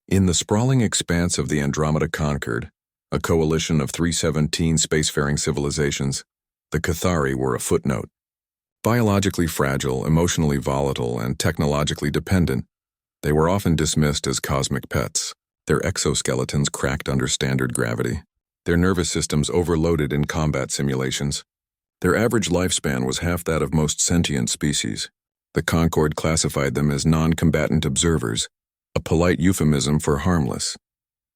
In the sprawling expanse of the Andromeda Concord, a coalition of 317 spacefaring civilizations, the Cathari were a footnote. Biologically fragile, emotionally volatile, and technologically dependent, they were often dismissed as cosmic pets, their exoskeletons cracked under standard gravity, their nervous systems overloaded in combat simulations. Their average lifespan was half that of most sentient species. The Concord classified them as non-combatant observers, a polite euphemism for harmless.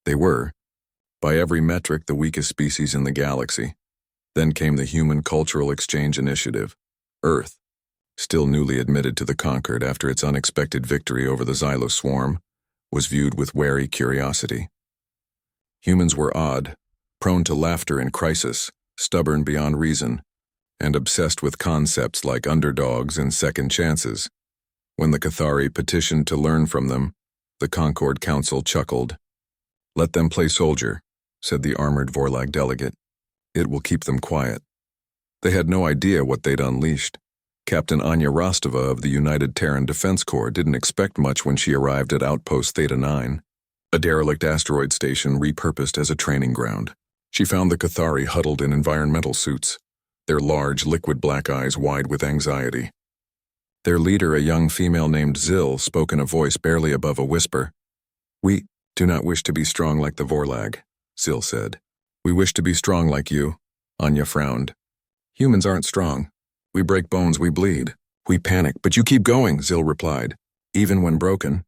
They were, by every metric, the weakest species in the galaxy. Then came the Human Cultural Exchange Initiative, Earth, still newly admitted to the Concord after its unexpected victory over the Xylo swarm, was viewed with wary curiosity. Humans were odd, prone to laughter in crisis, stubborn beyond reason, and obsessed with concepts like underdogs and second chances. When the Cathari petitioned to learn from them, the Concord Council chuckled. "Let them play soldier," said the armored Vorlag delegate. "It will keep them quiet." They had no idea what they'd unleashed. Captain Anya Rostova of the United Terran Defense Corps didn't expect much when she arrived at Outpost Theta 9, a derelict asteroid station repurposed as a training ground. She found the Cathari huddled in environmental suits, their large, liquid black eyes wide with anxiety. Their leader, a young female named Zill, spoke in a voice barely above a whisper. "We do not wish to be strong like the Vorlag," Zill said. "We wish to be strong like you." Anya frowned. "Humans aren't strong. We break bones, we bleed. We panic, but you keep going," Zill replied. "Even when broken,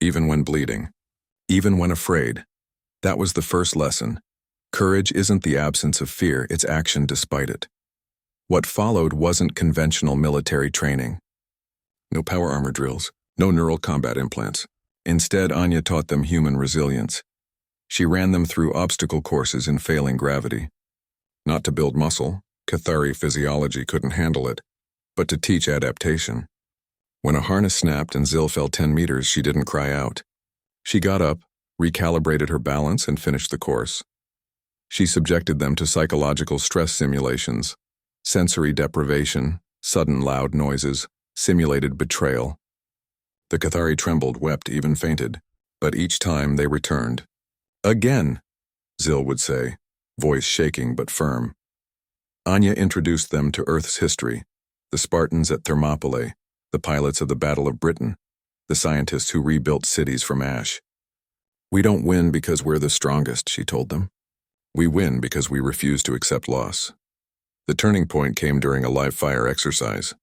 even when bleeding, even when afraid." That was the first lesson. Courage isn't the absence of fear, it's action despite it. What followed wasn't conventional military training. No power armor drills, no neural combat implants. Instead, Anya taught them human resilience. She ran them through obstacle courses in failing gravity. Not to build muscle, Cathari physiology couldn't handle it, but to teach adaptation. When a harness snapped and Zill fell 10 meters, she didn't cry out. She got up, recalibrated her balance, and finished the course. She subjected them to psychological stress simulations, sensory deprivation, sudden loud noises, simulated betrayal. The Cathari trembled, wept, even fainted, but each time they returned. "Again," Zill would say, voice shaking but firm. Anya introduced them to Earth's history, the Spartans at Thermopylae, the pilots of the Battle of Britain, the scientists who rebuilt cities from ash. "We don't win because we're the strongest," she told them. "We win because we refuse to accept loss." The turning point came during a live-fire exercise.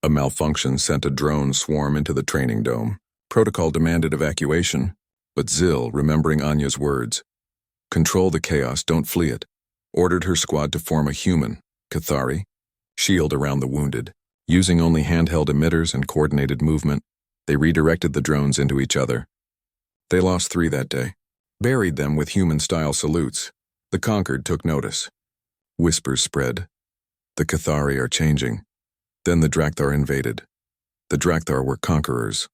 A malfunction sent a drone swarm into the training dome. Protocol demanded evacuation, but Zill, remembering Anya's words, "Control the chaos, don't flee it," ordered her squad to form a human, Cathari, shield around the wounded. Using only handheld emitters and coordinated movement, they redirected the drones into each other. They lost 3 that day, buried them with human-style salutes. The Concord took notice. Whispers spread. The Cathari are changing. Then the Drakthar invaded. The Drakthar were conquerors,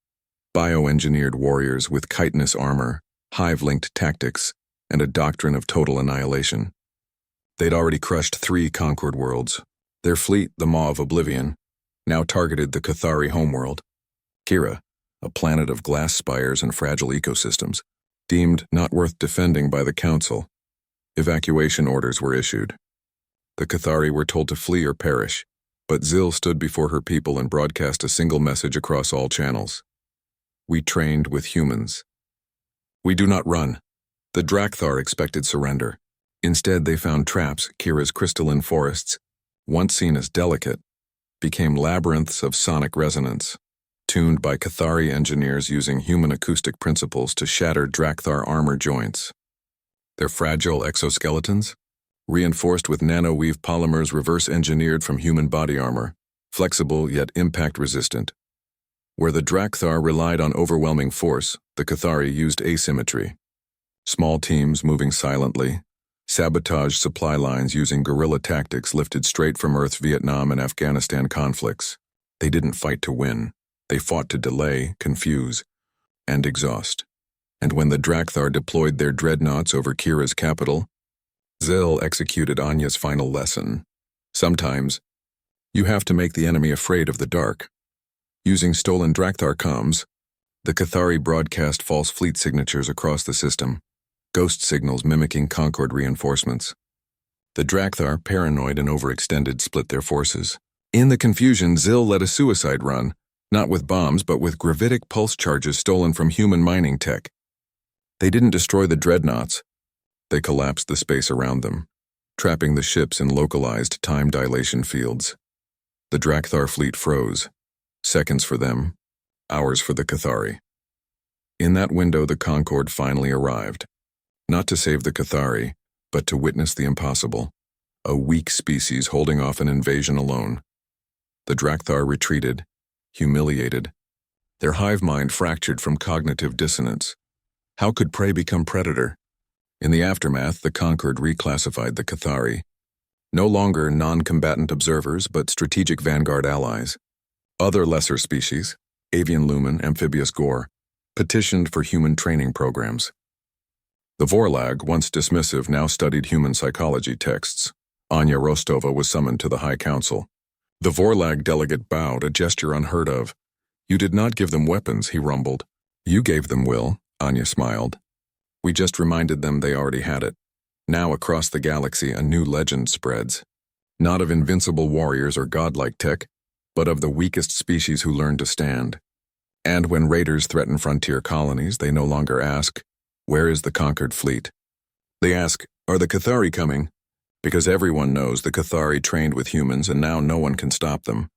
bioengineered warriors with chitinous armor, hive-linked tactics, and a doctrine of total annihilation. They'd already crushed 3 conquered worlds. Their fleet, the Maw of Oblivion, now targeted the Cathari homeworld, Kira, a planet of glass spires and fragile ecosystems, deemed not worth defending by the Council. Evacuation orders were issued. The Cathari were told to flee or perish, but Zill stood before her people and broadcast a single message across all channels. "We trained with humans. We do not run." The Drakthar expected surrender. Instead, they found traps. Kira's crystalline forests, once seen as delicate, became labyrinths of sonic resonance, tuned by Cathari engineers using human acoustic principles to shatter Drakthar armor joints. Their fragile exoskeletons, reinforced with nanoweave polymers reverse-engineered from human body armor, flexible yet impact-resistant. Where the Drakthar relied on overwhelming force, the Cathari used asymmetry. Small teams moving silently, sabotaged supply lines using guerrilla tactics lifted straight from Earth's Vietnam and Afghanistan conflicts. They didn't fight to win. They fought to delay, confuse, and exhaust. And when the Drakthar deployed their dreadnoughts over Kira's capital, Zill executed Anya's final lesson. Sometimes, you have to make the enemy afraid of the dark. Using stolen Drakthar comms, The Cathari broadcast false fleet signatures across the system, ghost signals mimicking Concord reinforcements. The Drakthar, paranoid and overextended, split their forces. In the confusion, Zil led a suicide run, not with bombs but with gravitic pulse charges stolen from human mining tech. They didn't destroy the dreadnoughts. They collapsed the space around them, trapping the ships in localized time dilation fields. The Drakthar fleet froze. Seconds for them, hours for the Cathari. In that window, the Concord finally arrived. Not to save the Cathari, but to witness the impossible. A weak species holding off an invasion alone. The Drakthar retreated, humiliated. Their hive mind fractured from cognitive dissonance. How could prey become predator? In the aftermath, the Concord reclassified the Cathari. No longer non-combatant observers, but strategic vanguard allies. Other lesser species, avian lumen, amphibious gore, petitioned for human training programs. The Vorlag, once dismissive, now studied human psychology texts. Anya Rostova was summoned to the High Council. The Vorlag delegate bowed, a gesture unheard of. "You did not give them weapons," he rumbled. "You gave them will," Anya smiled. "We just reminded them they already had it." Now across the galaxy a new legend spreads. Not of invincible warriors or godlike tech, but of the weakest species who learn to stand. And when raiders threaten frontier colonies, they no longer ask, "Where is the conquered fleet?" They ask, "Are the Cathari coming?" Because everyone knows the Cathari trained with humans and now no one can stop them.